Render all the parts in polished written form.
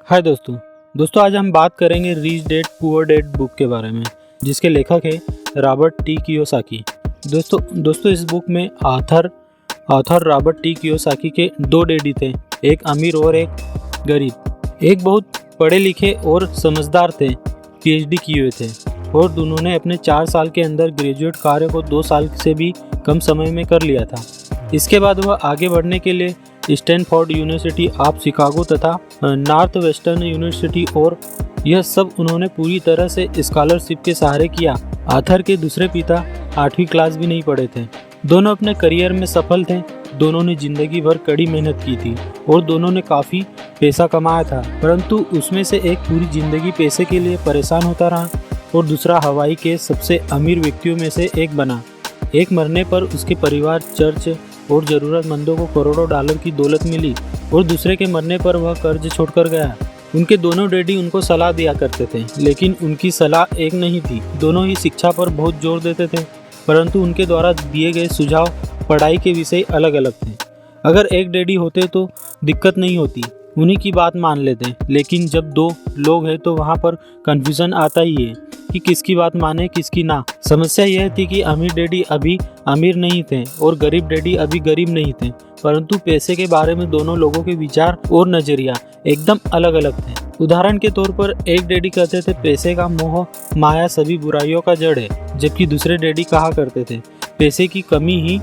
हाय दोस्तों आज हम बात करेंगे rich dad poor dad book के बारे में, जिसके लेखक है रॉबर्ट टी कियोसाकी। दोस्तों इस बुक में ऑथर रॉबर्ट टी कियोसाकी के दो डैडी थे, एक अमीर और एक गरीब। एक बहुत पढ़े लिखे और समझदार थे, पीएचडी किए हुए थे और दोनों ने अपने 4 साल के अंदर ग्रेजुएट कार्य को 2 साल से भी कम समय में कर लिया था। इसके बाद वह आगे बढ़ने के लिए स्टैनफोर्ड यूनिवर्सिटी ऑफ शिकागो तथा नॉर्थ वेस्टर्न यूनिवर्सिटी और यह सब उन्होंने पूरी तरह से स्कॉलरशिप के सहारे किया। आथर के दूसरे पिता 8वीं क्लास भी नहीं पढ़े थे। दोनों अपने करियर में सफल थे। दोनों ने जिंदगी भर कड़ी मेहनत की थी और दोनों ने काफ़ी पैसा कमाया था, परंतु उसमें से एक पूरी जिंदगी पैसे के लिए परेशान होता रहा और दूसरा हवाई के सबसे अमीर व्यक्तियों में से एक बना। एक मरने पर उसके परिवार चर्च और ज़रूरतमंदों को करोड़ों डॉलर की दौलत मिली और दूसरे के मरने पर वह कर्ज छोड़कर गया। उनके दोनों डैडी उनको सलाह दिया करते थे, लेकिन उनकी सलाह एक नहीं थी। दोनों ही शिक्षा पर बहुत जोर देते थे, परंतु उनके द्वारा दिए गए सुझाव पढ़ाई के विषय अलग अलग थे। अगर एक डैडी होते तो दिक्कत नहीं होती, उन्हीं की बात मान लेते, लेकिन जब 2 लोग हैं तो वहाँ पर कन्फ्यूज़न आता ही है कि किसकी बात माने किसकी ना। समस्या यह थी कि अमीर डैडी अभी अमीर नहीं थे और गरीब डैडी अभी गरीब नहीं थे, परंतु पैसे के बारे में दोनों लोगों के विचार और नज़रिया एकदम अलग अलग थे। उदाहरण के तौर पर एक डैडी कहते थे पैसे का मोह माया सभी बुराइयों का जड़ है, जबकि दूसरे डैडी कहा करते थे पैसे की कमी ही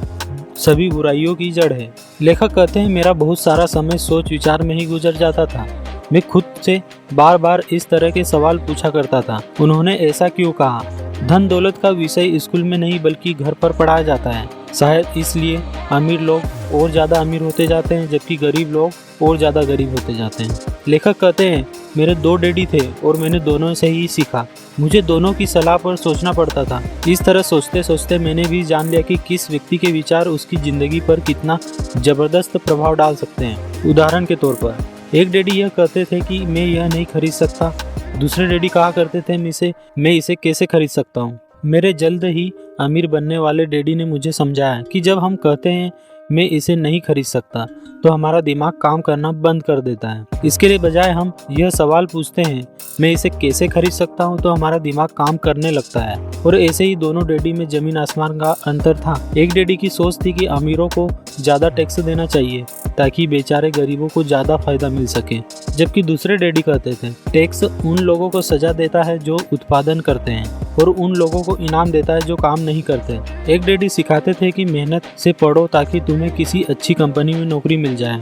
सभी बुराइयों की जड़ है। लेखक कहते हैं मेरा बहुत सारा समय सोच विचार में ही गुजर जाता था। मैं खुद से बार बार इस तरह के सवाल पूछा करता था, उन्होंने ऐसा क्यों कहा? धन दौलत का विषय स्कूल में नहीं बल्कि घर पर पढ़ाया जाता है। शायद इसलिए अमीर लोग और ज़्यादा अमीर होते जाते हैं, जबकि गरीब लोग और ज़्यादा गरीब होते जाते हैं। लेखक कहते हैं मेरे 2 डैडी थे और मैंने दोनों से ही सीखा। मुझे दोनों की सलाह पर सोचना पड़ता था। इस तरह सोचते सोचते मैंने भी जान लिया कि किस व्यक्ति के विचार उसकी ज़िंदगी पर कितना ज़बरदस्त प्रभाव डाल सकते हैं। उदाहरण के तौर पर एक डैडी यह कहते थे कि मैं यह नहीं खरीद सकता, दूसरे डैडी कहा करते थे मैं इसे कैसे खरीद सकता हूँ। मेरे जल्द ही अमीर बनने वाले डैडी ने मुझे समझाया कि जब हम कहते हैं मैं इसे नहीं खरीद सकता तो हमारा दिमाग काम करना बंद कर देता है। इसके लिए बजाय हम यह सवाल पूछते हैं मैं इसे कैसे खरीद सकता हूँ तो हमारा दिमाग काम करने लगता है। और ऐसे ही दोनों डैडी में जमीन आसमान का अंतर था। एक डैडी की सोच थी कि अमीरों को ज़्यादा टैक्स देना चाहिए ताकि बेचारे गरीबों को ज़्यादा फायदा मिल सके, जबकि दूसरे डैडी कहते थे टैक्स उन लोगों को सजा देता है जो उत्पादन करते हैं और उन लोगों को इनाम देता है जो काम नहीं करते। एक डैडी सिखाते थे कि मेहनत से पढ़ो ताकि तुम्हें किसी अच्छी कंपनी में नौकरी मिल जाए,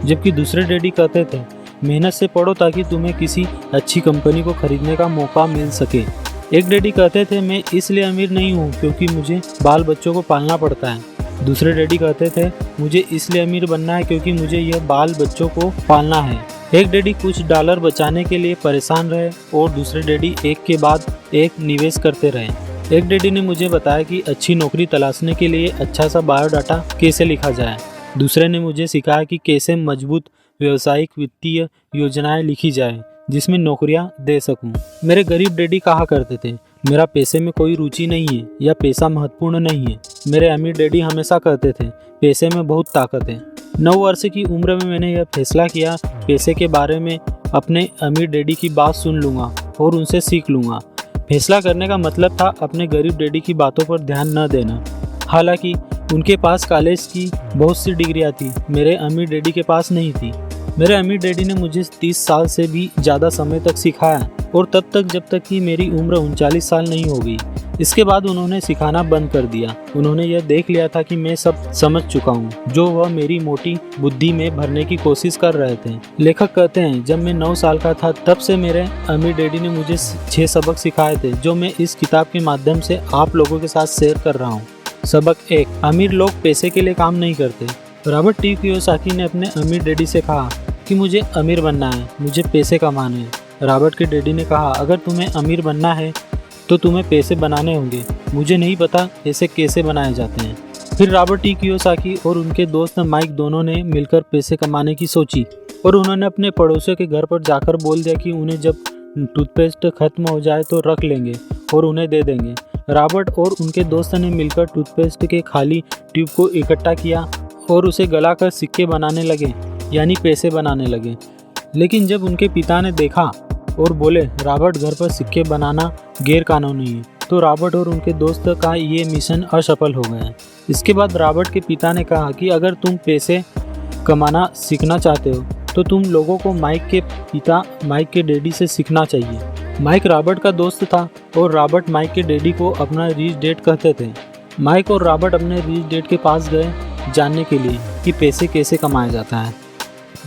जबकि दूसरे डैडी कहते थे मेहनत से पढ़ो ताकि तुम्हें किसी अच्छी कंपनी को खरीदने का मौका मिल सके। एक डैडी कहते थे मैं इसलिए अमीर नहीं हूँ क्योंकि मुझे बाल बच्चों को पालना पड़ता है। दूसरे डैडी कहते थे मुझे इसलिए अमीर बनना है क्योंकि मुझे यह बाल बच्चों को पालना है। एक डैडी कुछ डॉलर बचाने के लिए परेशान रहे और दूसरे डैडी एक के बाद एक निवेश करते रहे। एक डैडी ने मुझे बताया कि अच्छी नौकरी तलाशने के लिए अच्छा सा बायोडाटा कैसे लिखा जाए। दूसरे ने मुझे सिखाया कि कैसे मजबूत व्यावसायिक वित्तीय योजनाएं लिखी जाए जिसमें नौकरियां दे सकूं। मेरे गरीब डैडी कहा करते थे मेरा पैसे में कोई रुचि नहीं है या पैसा महत्वपूर्ण नहीं है। मेरे अमीर डैडी हमेशा कहते थे पैसे में बहुत ताकत है। 9 वर्ष की उम्र में मैंने यह फैसला किया पैसे के बारे में अपने अमीर डैडी की बात सुन लूँगा और उनसे सीख लूँगा। फैसला करने का मतलब था अपने गरीब डैडी की बातों पर ध्यान न देना। हालांकि उनके पास कॉलेज की बहुत सी डिग्रियाँ थी, मेरे अमीर डैडी के पास नहीं थी। मेरे अमीर डैडी ने मुझे 30 साल से भी ज़्यादा समय तक सिखाया और तब तक जब तक कि मेरी उम्र 39 साल नहीं हो गई। इसके बाद उन्होंने सिखाना बंद कर दिया। उन्होंने यह देख लिया था कि मैं सब समझ चुका हूँ जो वह मेरी मोटी बुद्धि में भरने की कोशिश कर रहे थे। लेखक कहते हैं जब मैं 9 साल का था तब से मेरे अमीर डैडी ने मुझे 6 सबक सिखाए थे जो मैं इस किताब के माध्यम से आप लोगों के साथ शेयर कर रहा हूँ। सबक 1, अमीर लोग पैसे के लिए काम नहीं करते। रॉबर्ट टी कियोसाकी ने अपने अमीर डैडी से कहा कि मुझे अमीर बनना है, मुझे पैसे कमाने हैं। रॉबर्ट के डैडी ने कहा अगर तुम्हें अमीर बनना है तो तुम्हें पैसे बनाने होंगे, मुझे नहीं पता ऐसे कैसे बनाए जाते हैं। फिर रॉबर्ट टी कियोसाकी और उनके दोस्त माइक दोनों ने मिलकर पैसे कमाने की सोची और उन्होंने अपने पड़ोसियों के घर पर जाकर बोल दिया कि उन्हें जब टूथपेस्ट खत्म हो जाए तो रख लेंगे और उन्हें दे देंगे। रॉबर्ट और उनके दोस्त ने मिलकर टूथपेस्ट के खाली ट्यूब को इकट्ठा किया और उसे गलाकर सिक्के बनाने लगे, यानी पैसे बनाने लगे। लेकिन जब उनके पिता ने देखा और बोले रॉबर्ट घर पर सिक्के बनाना गैर कानूनी है, तो रॉबर्ट और उनके दोस्त का ये मिशन असफल हो गया। इसके बाद रॉबर्ट के पिता ने कहा कि अगर तुम पैसे कमाना सीखना चाहते हो तो तुम लोगों को माइक के पिता माइक के डैडी से सीखना चाहिए। माइक रॉबर्ट का दोस्त था और रॉबर्ट माइक के डैडी को अपना रिच डैड कहते थे। माइक और रॉबर्ट अपने रिच डैड के पास गए जानने के लिए कि पैसे कैसे कमाया जाता है।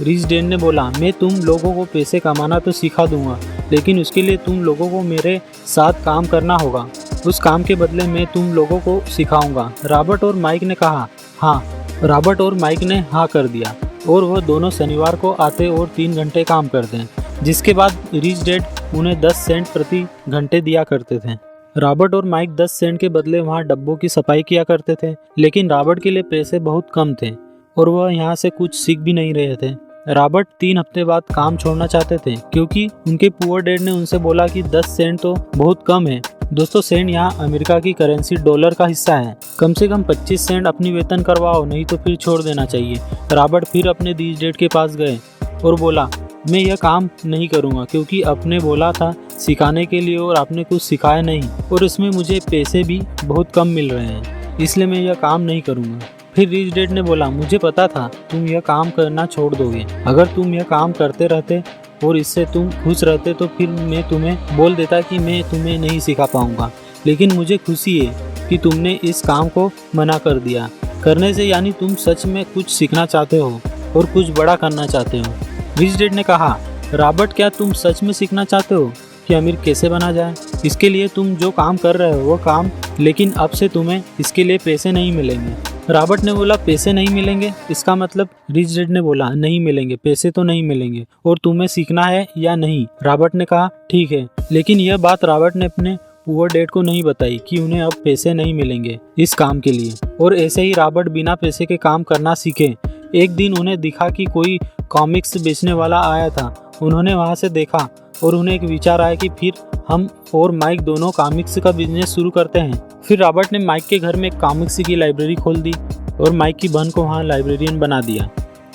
रिच डैड ने बोला, मैं तुम लोगों को पैसे कमाना तो सिखा दूंगा, लेकिन उसके लिए तुम लोगों को मेरे साथ काम करना होगा। उस काम के बदले मैं तुम लोगों को सिखाऊंगा। रॉबर्ट और माइक ने कहा हाँ। रॉबर्ट और माइक ने हाँ कर दिया और वह दोनों शनिवार को आते और 3 घंटे काम करते, जिसके बाद रिच डैड उन्हें 10 सेंट प्रति घंटे दिया करते थे। रॉबर्ट और माइक 10 सेंट के बदले वहाँ डब्बों की सफाई किया करते थे, लेकिन रॉबर्ट के लिए पैसे बहुत कम थे और वह यहाँ से कुछ सीख भी नहीं रहे थे। रॉबर्ट 3 हफ्ते बाद काम छोड़ना चाहते थे क्योंकि उनके पुअर डैड ने उनसे बोला कि 10 सेंट तो बहुत कम है। दोस्तों, सेंट यहाँ अमेरिका की करेंसी डॉलर का हिस्सा है। कम से कम 25 सेंट अपनी वेतन करवाओ, नहीं तो फिर छोड़ देना चाहिए। रॉबर्ट फिर अपने रिच डैड के पास गए और बोला, मैं यह काम नहीं करूँगा क्योंकि आपने बोला था सिखाने के लिए और आपने कुछ सिखाया नहीं, और इसमें मुझे पैसे भी बहुत कम मिल रहे हैं, इसलिए मैं यह काम नहीं करूँगा। फिर रिच डैड ने बोला, मुझे पता था तुम यह काम करना छोड़ दोगे। अगर तुम यह काम करते रहते और इससे तुम खुश रहते तो फिर मैं तुम्हें बोल देता कि मैं तुम्हें नहीं सिखा पाऊंगा, लेकिन मुझे खुशी है कि तुमने इस काम को मना कर दिया करने से, यानी तुम सच में कुछ सीखना चाहते हो और कुछ बड़ा करना चाहते हो। रिच डैड ने कहा, रॉबर्ट, क्या तुम सच में सीखना चाहते हो कि अमीर कैसे बना जाए? इसके लिए तुम जो काम कर रहे हो वो काम, लेकिन अब से तुम्हें इसके लिए पैसे नहीं मिलेंगे। रॉबर्ट ने बोला, पैसे नहीं मिलेंगे? इसका मतलब? रिच डैड ने बोला, नहीं मिलेंगे, पैसे तो नहीं मिलेंगे, और तुम्हें सीखना है या नहीं? रॉबर्ट ने कहा, ठीक है। लेकिन यह बात रॉबर्ट ने अपने पुअर डैड को नहीं बताई कि उन्हें अब पैसे नहीं मिलेंगे इस काम के लिए, और ऐसे ही रॉबर्ट बिना पैसे के काम करना सीखे। एक दिन उन्हें दिखा कि कोई कॉमिक्स बेचने वाला आया था। उन्होंने वहाँ से देखा और उन्हें एक विचार आया कि फिर हम और माइक दोनों कॉमिक्स का बिजनेस शुरू करते हैं। फिर रॉबर्ट ने माइक के घर में एक कॉमिक्स की लाइब्रेरी खोल दी और माइक की बहन को वहाँ लाइब्रेरियन बना दिया।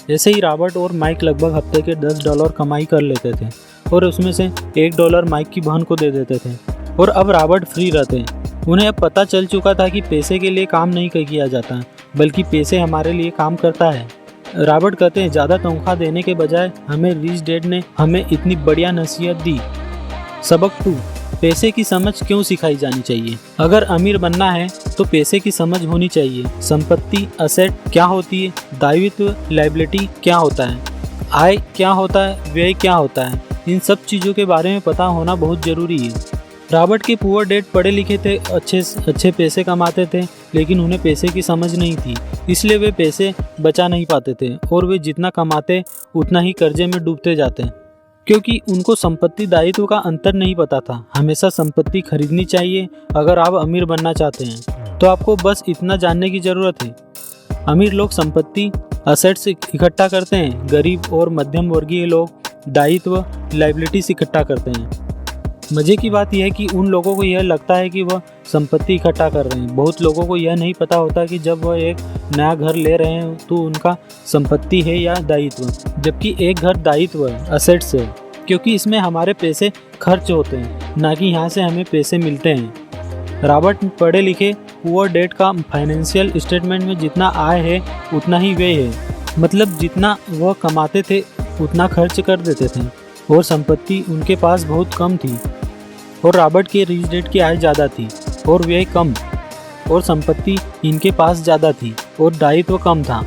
ऐसे ही रॉबर्ट और माइक लगभग हफ्ते के $10 कमाई कर लेते थे और उसमें से $1 माइक की बहन को दे देते थे, और अब रॉबर्ट फ्री रहते। उन्हें अब पता चल चुका था कि पैसे के लिए काम नहीं किया जाता, बल्कि पैसे हमारे लिए काम करता है। रॉबर्ट कहते हैं, ज़्यादा तनख्वाह देने के बजाय हमें रिच डैड ने हमें इतनी बढ़िया नसीहत दी। सबक 2, पैसे की समझ क्यों सिखाई जानी चाहिए? अगर अमीर बनना है तो पैसे की समझ होनी चाहिए। संपत्ति असेट क्या होती है, दायित्व लायबिलिटी क्या होता है, आय क्या होता है, व्यय क्या होता है, इन सब चीज़ों के बारे में पता होना बहुत ज़रूरी है। रॉबर्ट के पुअर डैड पढ़े लिखे थे, अच्छे पैसे कमाते थे, लेकिन उन्हें पैसे की समझ नहीं थी, इसलिए वे पैसे बचा नहीं पाते थे और वे जितना कमाते उतना ही कर्जे में डूबते जाते, क्योंकि उनको संपत्ति दायित्व का अंतर नहीं पता था। हमेशा संपत्ति खरीदनी चाहिए। अगर आप अमीर बनना चाहते हैं तो आपको बस इतना जानने की ज़रूरत है। अमीर लोग संपत्ति असेट्स इकट्ठा करते हैं, गरीब और मध्यम वर्गीय लोग दायित्व लायबिलिटीज इकट्ठा करते हैं। मज़े की बात यह है कि उन लोगों को यह लगता है कि वह संपत्ति इकट्ठा कर रहे हैं। बहुत लोगों को यह नहीं पता होता कि जब वह एक नया घर ले रहे हैं तो उनका संपत्ति है या दायित्व, जबकि एक घर दायित्व है, असेट्स है, क्योंकि इसमें हमारे पैसे खर्च होते हैं, ना कि यहाँ से हमें पैसे मिलते हैं। रॉबर्ट पढ़े लिखे पुअर डैड का फाइनेंशियल स्टेटमेंट में जितना आय है उतना ही व्यय है, मतलब जितना वह कमाते थे उतना खर्च कर देते थे, और संपत्ति उनके पास बहुत कम थी। और रॉबर्ट के रिच डैड की आय ज़्यादा थी और व्यय कम, और संपत्ति इनके पास ज़्यादा थी और दायित्व कम था।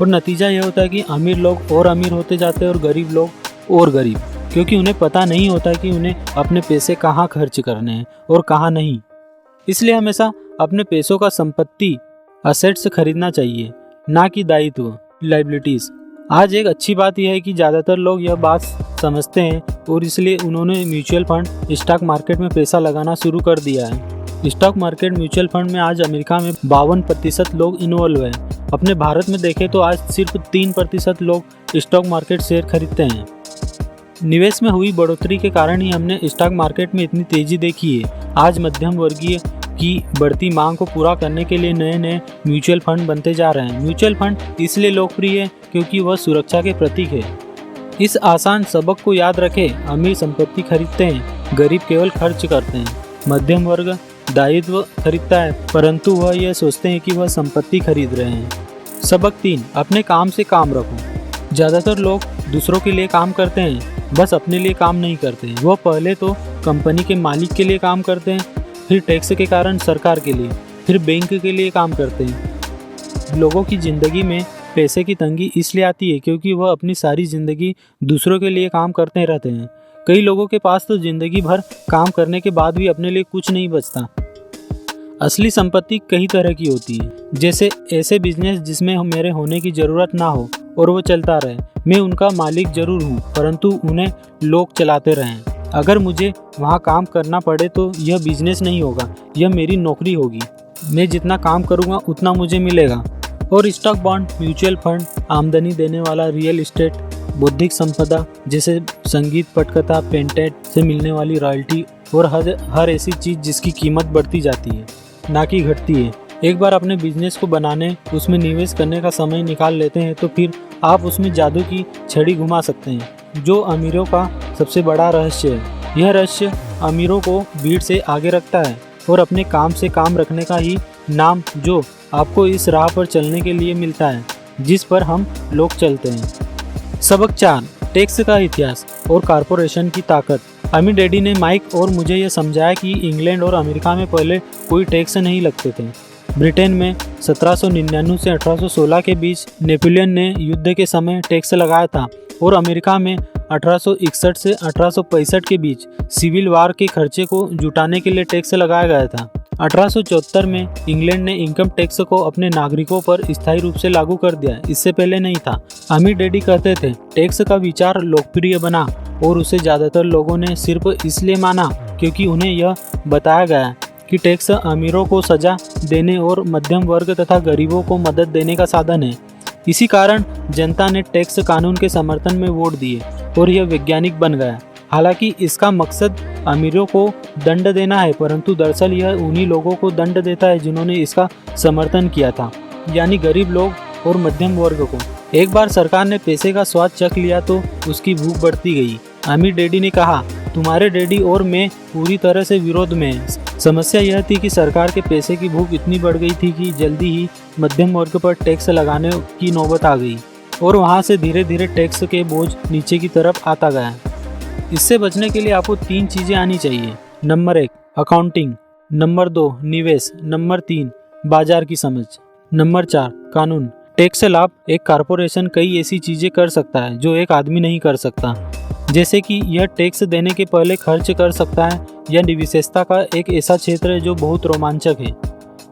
और नतीजा यह होता है कि अमीर लोग और अमीर होते जाते हैं और गरीब लोग और गरीब, क्योंकि उन्हें पता नहीं होता कि उन्हें अपने पैसे कहाँ खर्च करने हैं और कहाँ नहीं। इसलिए हमेशा अपने पैसों का संपत्ति असेट्स खरीदना चाहिए, ना कि दायित्व लायबिलिटीज़। आज एक अच्छी बात यह है कि ज़्यादातर लोग यह बात समझते हैं और इसलिए उन्होंने म्यूचुअल फंड स्टॉक मार्केट में पैसा लगाना शुरू कर दिया है। स्टॉक मार्केट म्यूचुअल फंड में आज अमेरिका में 52% लोग इन्वॉल्व हैं। अपने भारत में देखें तो आज सिर्फ 3% लोग स्टॉक मार्केट शेयर खरीदते हैं। निवेश में हुई बढ़ोतरी के कारण ही हमने स्टॉक मार्केट में इतनी तेजी देखी है। आज मध्यम वर्गीय की बढ़ती मांग को पूरा करने के लिए नए नए म्यूचुअल फंड बनते जा रहे हैं। म्यूचुअल फंड इसलिए लोकप्रिय है क्योंकि वह सुरक्षा के प्रतीक है। इस आसान सबक को याद रखें, अमीर संपत्ति खरीदते हैं, गरीब केवल खर्च करते हैं। मध्यम वर्ग दायित्व खरीदता है, परंतु वह यह सोचते हैं कि वह संपत्ति खरीद रहे हैं। सबक 3, अपने काम से काम रखो। ज़्यादातर लोग दूसरों के लिए काम करते हैं, बस अपने लिए काम नहीं करते। वह पहले तो कंपनी के मालिक के लिए काम करते हैं, फिर टैक्स के कारण सरकार के लिए, फिर बैंक के लिए काम करते हैं। लोगों की ज़िंदगी में पैसे की तंगी इसलिए आती है क्योंकि वह अपनी सारी ज़िंदगी दूसरों के लिए काम करते रहते हैं। कई लोगों के पास तो ज़िंदगी भर काम करने के बाद भी अपने लिए कुछ नहीं बचता। असली संपत्ति कई तरह की होती है, जैसे ऐसे बिजनेस जिसमें मेरे होने की ज़रूरत ना हो और वो चलता रहे। मैं उनका मालिक जरूर हूँ, परंतु उन्हें लोग चलाते रहें। अगर मुझे वहाँ काम करना पड़े तो यह बिजनेस नहीं होगा, यह मेरी नौकरी होगी। मैं जितना काम करूँगा उतना मुझे मिलेगा। और स्टॉक, बॉन्ड, म्यूचुअल फंड, आमदनी देने वाला रियल एस्टेट, बौद्धिक संपदा जैसे संगीत, पटकथा, पेटेंट से मिलने वाली रॉयल्टी और हर ऐसी चीज़ जिसकी कीमत बढ़ती जाती है, ना कि घटती है। एक बार अपने बिजनेस को बनाने, उसमें निवेश करने का समय निकाल लेते हैं तो फिर आप उसमें जादू की छड़ी घुमा सकते हैं, जो अमीरों का सबसे बड़ा रहस्य है। यह रहस्य अमीरों को भीड़ से आगे रखता है और अपने काम से काम रखने का ही नाम जो आपको इस राह पर चलने के लिए मिलता है जिस पर हम लोग चलते हैं। सबक 4, टैक्स का इतिहास और कॉरपोरेशन की ताकत। अमीर डैडी ने माइक और मुझे यह समझाया कि इंग्लैंड और अमेरिका में पहले कोई टैक्स नहीं लगते थे। ब्रिटेन में 1799 से 1816 के बीच नेपोलियन ने युद्ध के समय टैक्स लगाया था और अमेरिका में 1861 से 1865 के बीच सिविल वार के खर्चे को जुटाने के लिए टैक्स लगाया गया था। 1874 में इंग्लैंड ने इनकम टैक्स को अपने नागरिकों पर स्थायी रूप से लागू कर दिया, इससे पहले नहीं था। अमीर डैडी कहते थे टैक्स का विचार लोकप्रिय बना और उसे ज़्यादातर लोगों ने सिर्फ इसलिए माना क्योंकि उन्हें यह बताया गया कि टैक्स अमीरों को सजा देने और मध्यम वर्ग तथा गरीबों को मदद देने का साधन है। इसी कारण जनता ने टैक्स कानून के समर्थन में वोट दिए और यह वैज्ञानिक बन गया। हालांकि इसका मकसद अमीरों को दंड देना है, परंतु दरअसल यह उन्हीं लोगों को दंड देता है जिन्होंने इसका समर्थन किया था, यानी गरीब लोग और मध्यम वर्ग को। एक बार सरकार ने पैसे का स्वाद चख लिया तो उसकी भूख बढ़ती गई। अमीर डैडी ने कहा, तुम्हारे डैडी और मैं पूरी तरह से विरोध में हैं। समस्या यह थी कि सरकार के पैसे की भूख इतनी बढ़ गई थी कि जल्दी ही मध्यम वर्ग पर टैक्स लगाने की नौबत आ गई और वहाँ से धीरे धीरे टैक्स के बोझ नीचे की तरफ आता गया। इससे बचने के लिए आपको 3 चीज़ें आनी चाहिए। Number 1, accounting. नंबर 2, निवेश। नंबर 3, बाजार की समझ। नंबर 4, कानून। टैक्स लाभ एक कॉरपोरेशन कई ऐसी चीज़ें कर सकता है जो एक आदमी नहीं कर सकता, जैसे कि यह टैक्स देने के पहले खर्च कर सकता है। यह विशेषता का एक ऐसा क्षेत्र है जो बहुत रोमांचक है,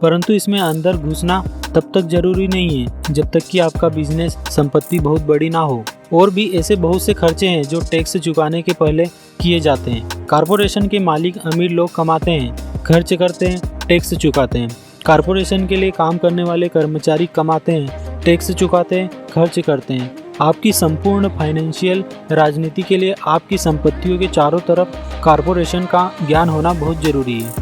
परंतु इसमें अंदर घुसना तब तक जरूरी नहीं है जब तक कि आपका बिजनेस संपत्ति बहुत बड़ी ना हो। और भी ऐसे बहुत से खर्चे हैं जो टैक्स चुकाने के पहले किए जाते हैं। कॉरपोरेशन के मालिक अमीर लोग कमाते हैं, खर्च करते हैं, टैक्स चुकाते हैं। कॉरपोरेशन के लिए काम करने वाले कर्मचारी कमाते हैं, टैक्स चुकाते हैं, खर्च करते हैं। आपकी संपूर्ण फाइनेंशियल राजनीति के लिए आपकी संपत्तियों के चारों तरफ कॉरपोरेशन का ज्ञान होना बहुत जरूरी है।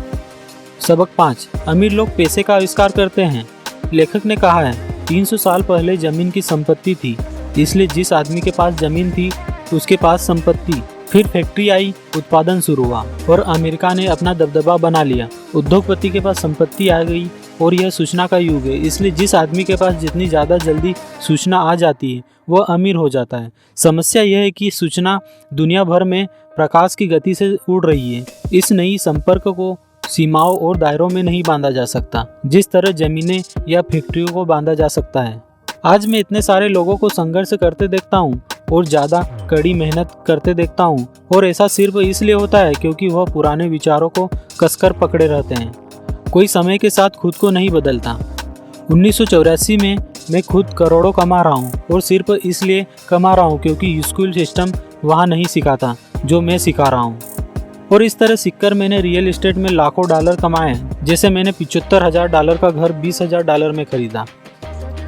सबक 5, अमीर लोग पैसे का आविष्कार करते हैं। लेखक ने कहा है 300 साल पहले जमीन की संपत्ति थी, इसलिए जिस आदमी के पास जमीन थी उसके पास संपत्ति। फिर फैक्ट्री आई, उत्पादन शुरू हुआ और अमेरिका ने अपना दबदबा बना लिया। उद्योगपति के पास संपत्ति आ गई और यह सूचना का युग है, इसलिए जिस आदमी के पास जितनी ज़्यादा जल्दी सूचना आ जाती है वह अमीर हो जाता है। समस्या यह है कि सूचना दुनिया भर में प्रकाश की गति से उड़ रही है। इस नई संपर्क को सीमाओं और दायरों में नहीं बांधा जा सकता, जिस तरह जमीनें या फैक्ट्रियों को बांधा जा सकता है। आज मैं इतने सारे लोगों को संघर्ष करते देखता हूँ और ज़्यादा कड़ी मेहनत करते देखता हूँ, और ऐसा सिर्फ इसलिए होता है क्योंकि वह पुराने विचारों को कसकर पकड़े रहते हैं। कोई समय के साथ खुद को नहीं बदलता। 1984 में मैं खुद करोड़ों कमा रहा हूँ और सिर्फ इसलिए कमा रहा हूँ क्योंकि स्कूल सिस्टम वहाँ नहीं सिखाता जो मैं सिखा रहा हूँ। और इस तरह सीखकर मैंने रियल एस्टेट में लाखों डॉलर कमाए। जैसे मैंने $75,000 का घर $20,000 में खरीदा।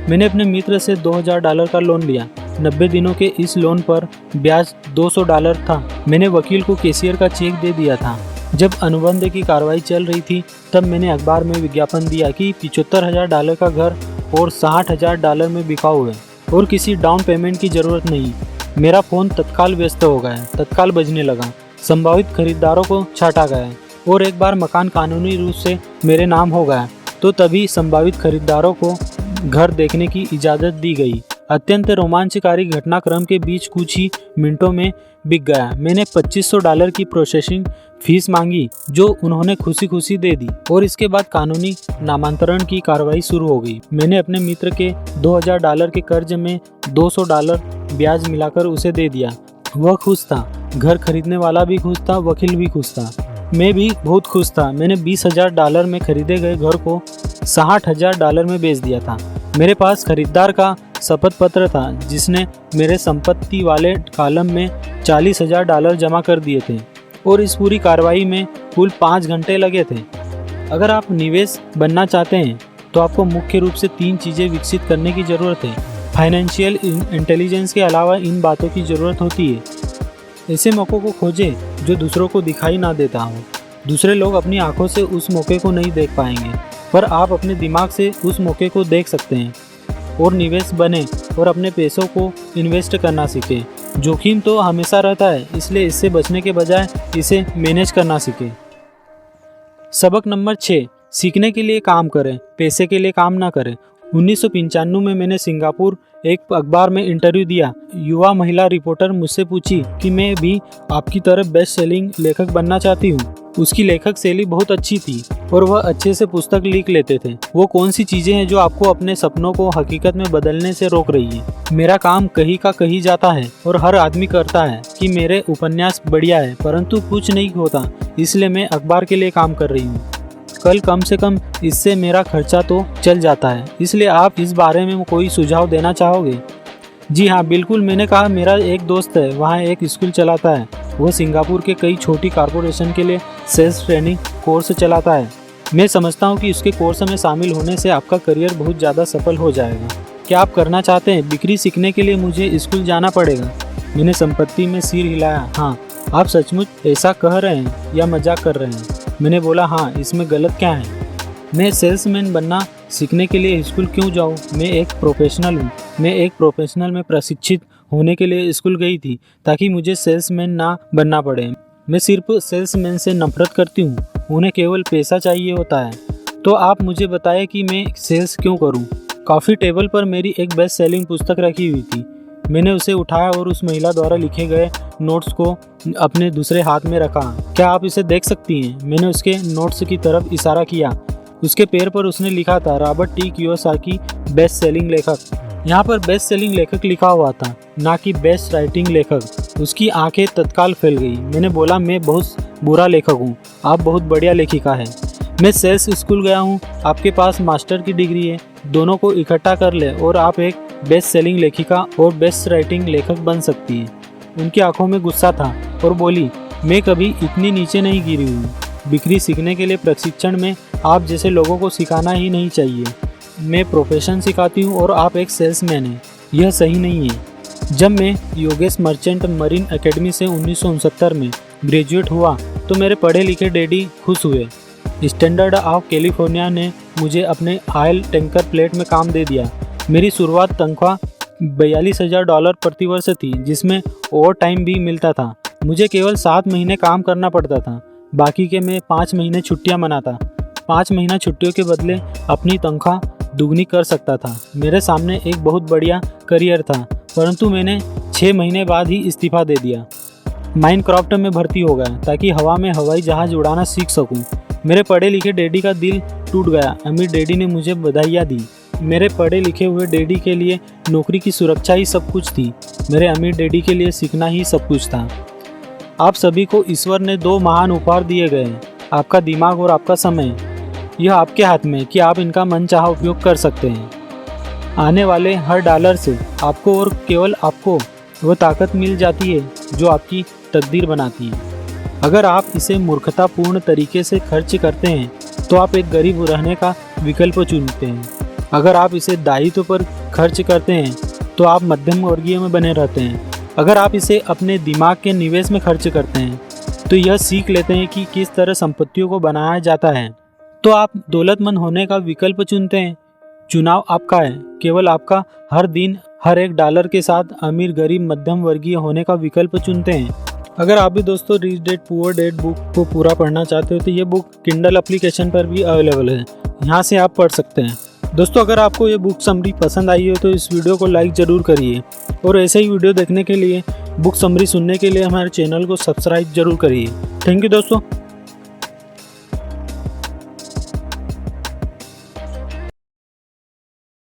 मैंने अपने मित्र से $2,000 का लोन लिया। 90 दिनों के इस लोन पर ब्याज $200 था। मैंने वकील को कैशियर का चेक दे दिया था। जब अनुबंध की कार्रवाई चल रही थी तब मैंने अखबार में विज्ञापन दिया कि $75,000 का घर और $60,000 में बिकाऊ है और किसी डाउन पेमेंट की ज़रूरत नहीं। मेरा फ़ोन तत्काल व्यस्त हो गया, तत्काल बजने लगा। संभावित खरीदारों को छांटा गया और एक बार मकान कानूनी रूप से मेरे नाम हो गया तो तभी संभावित खरीदारों को घर देखने की इजाज़त दी गई। अत्यंत रोमांचकारी घटनाक्रम के बीच कुछ ही मिनटों में बिक गया। मैंने $2500 की प्रोसेसिंग फीस मांगी जो उन्होंने खुशी खुशी दे दी और इसके बाद कानूनी नामांतरण की कार्रवाई शुरू हो गई। मैंने अपने मित्र के $2000 के कर्ज में $200 ब्याज मिलाकर उसे दे दिया। वह खुश था, घर खरीदने वाला भी खुश था, वकील भी खुश था, मैं भी बहुत खुश था। मैंने $20,000 में खरीदे गए घर को $60,000 में बेच दिया था। मेरे पास खरीदार का शपथ पत्र था जिसने मेरे संपत्ति वाले कॉलम में $40,000 जमा कर दिए थे और इस पूरी कार्रवाई में कुल 5 घंटे लगे थे। अगर आप निवेश बनना चाहते हैं तो आपको मुख्य रूप से 3 चीज़ें विकसित करने की ज़रूरत है। फाइनेंशियल इंटेलिजेंस के अलावा इन बातों की ज़रूरत होती है। ऐसे मौक़ों को खोजें जो दूसरों को दिखाई ना देता हो। दूसरे लोग अपनी आंखों से उस मौके को नहीं देख पाएंगे, पर आप अपने दिमाग से उस मौके को देख सकते हैं और निवेश बने और अपने पैसों को इन्वेस्ट करना सीखें। जोखिम तो हमेशा रहता है, इसलिए इससे बचने के बजाय इसे मैनेज करना सीखें। सबक नंबर 6, सीखने के लिए काम करें, पैसे के लिए काम ना करें। 1995 में मैंने सिंगापुर एक अखबार में इंटरव्यू दिया। युवा महिला रिपोर्टर मुझसे पूछी कि मैं भी आपकी तरह बेस्ट सेलिंग लेखक बनना चाहती हूँ। उसकी लेखक शैली बहुत अच्छी थी और वह अच्छे से पुस्तक लिख लेते थे। वो कौन सी चीज़ें हैं जो आपको अपने सपनों को हकीकत में बदलने से रोक रही है? मेरा काम कहीं का कहीं जाता है और हर आदमी करता है कि मेरे उपन्यास बढ़िया है, परंतु कुछ नहीं होता, इसलिए मैं अखबार के लिए काम कर रही हूँ। कल कम से कम इससे मेरा खर्चा तो चल जाता है, इसलिए आप इस बारे में कोई सुझाव देना चाहोगे? जी हाँ, बिल्कुल। मैंने कहा, मेरा एक दोस्त है, वहाँ एक स्कूल चलाता है। वह सिंगापुर के कई छोटी कॉरपोरेशन के लिए सेल्स ट्रेनिंग कोर्स चलाता है। मैं समझता हूँ कि उसके कोर्स में शामिल होने से आपका करियर बहुत ज़्यादा सफल हो जाएगा। क्या आप करना चाहते हैं? बिक्री सीखने के लिए मुझे स्कूल जाना पड़ेगा। मैंने संपत्ति में सिर हिलाया। हाँ, आप सचमुच ऐसा कह रहे हैं या मजाक कर रहे हैं? मैंने बोला, हाँ, इसमें गलत क्या है? मैं सेल्समैन बनना सीखने के लिए स्कूल क्यों जाऊँ? मैं एक प्रोफेशनल हूँ। मैं एक प्रोफेशनल में प्रशिक्षित होने के लिए स्कूल गई थी ताकि मुझे सेल्समैन ना बनना पड़े। मैं सिर्फ सेल्समैन से नफरत करती हूँ, उन्हें केवल पैसा चाहिए होता है। तो आप मुझे बताएं कि मैं सेल्स क्यों करूँ? कॉफ़ी टेबल पर मेरी एक बेस्ट सेलिंग पुस्तक रखी हुई थी। मैंने उसे उठाया और उस महिला द्वारा लिखे गए नोट्स को अपने दूसरे हाथ में रखा। क्या आप इसे देख सकती हैं? मैंने उसके नोट्स की तरफ इशारा किया। उसके पैर पर उसने लिखा था, Robert T Kiyosaki, best selling लेखक। यहाँ पर बेस्ट सेलिंग लेखक लिखा हुआ था, ना कि बेस्ट राइटिंग लेखक। उसकी आंखें तत्काल फैल गई। मैंने बोला, मैं बहुत बुरा लेखक हूँ, आप बहुत बढ़िया लेखिका है। मैं सेल्स स्कूल गया हूँ, आपके पास मास्टर की डिग्री है, दोनों को इकट्ठा कर ले और आप एक बेस्ट सेलिंग लेखिका और बेस्ट राइटिंग लेखक बन सकती है। उनकी आंखों में गुस्सा था और बोली, मैं कभी इतनी नीचे नहीं गिरी हूँ। बिक्री सीखने के लिए प्रशिक्षण में आप जैसे लोगों को सिखाना ही नहीं चाहिए। मैं प्रोफेशन सिखाती हूँ और आप एक सेल्समैन हैं, यह सही नहीं है। जब मैं योगेश मर्चेंट मरीन एकेडमी से 1969 में ग्रेजुएट हुआ तो मेरे पढ़े लिखे डैडी खुश हुए। स्टैंडर्ड ऑफ कैलिफोर्निया ने मुझे अपने ऑयल टैंकर प्लेट में काम दे दिया। मेरी शुरुआत तनख्वाह $42,000 प्रति वर्ष थी, जिसमें ओवर टाइम भी मिलता था। मुझे केवल 7 महीने काम करना पड़ता था, बाकी के मैं 5 महीने छुट्टियां मनाता। 5 महीना छुट्टियों के बदले अपनी तनख्वाह दुगनी कर सकता था। मेरे सामने एक बहुत बढ़िया करियर था, परंतु मैंने 6 महीने बाद ही इस्तीफा दे दिया। माइनक्राफ्ट में भर्ती हो गया ताकि हवा में हवाई जहाज़ उड़ाना सीख सकूं। मेरे पढ़े लिखे डैडी का दिल टूट गया। अमीर डैडी ने मुझे बधाइयाँ दी। मेरे पढ़े लिखे हुए डैडी के लिए नौकरी की सुरक्षा ही सब कुछ थी। मेरे अमीर डैडी के लिए सीखना ही सब कुछ था। आप सभी को ईश्वर ने 2 महान उपहार दिए गए हैं, आपका दिमाग और आपका समय। यह आपके हाथ में है कि आप इनका मनचाहा उपयोग कर सकते हैं। आने वाले हर डॉलर से आपको और केवल आपको वह ताकत मिल जाती है जो आपकी तकदीर बनाती है। अगर आप इसे मूर्खतापूर्ण तरीके से खर्च करते हैं तो आप एक गरीब रहने का विकल्प चुनते हैं। अगर आप इसे दायित्व पर खर्च करते हैं तो आप मध्यम वर्गीय में बने रहते हैं। अगर आप इसे अपने दिमाग के निवेश में खर्च करते हैं तो यह सीख लेते हैं कि किस तरह संपत्तियों को बनाया जाता है, तो आप दौलतमंद होने का विकल्प चुनते हैं। चुनाव आपका है, केवल आपका हर दिन हर एक डॉलर के साथ अमीर गरीब मध्यम वर्गीय होने का विकल्प चुनते हैं। अगर आप भी दोस्तों rich dad poor dad book को पूरा पढ़ना चाहते हो तो ये बुक किंडल एप्लीकेशन पर भी अवेलेबल है, यहाँ से आप पढ़ सकते हैं। दोस्तों अगर आपको ये बुक समरी पसंद आई हो तो इस वीडियो को लाइक ज़रूर करिए और ऐसे ही वीडियो देखने के लिए, बुक समरी सुनने के लिए हमारे चैनल को सब्सक्राइब जरूर करिए। थैंक यू दोस्तों।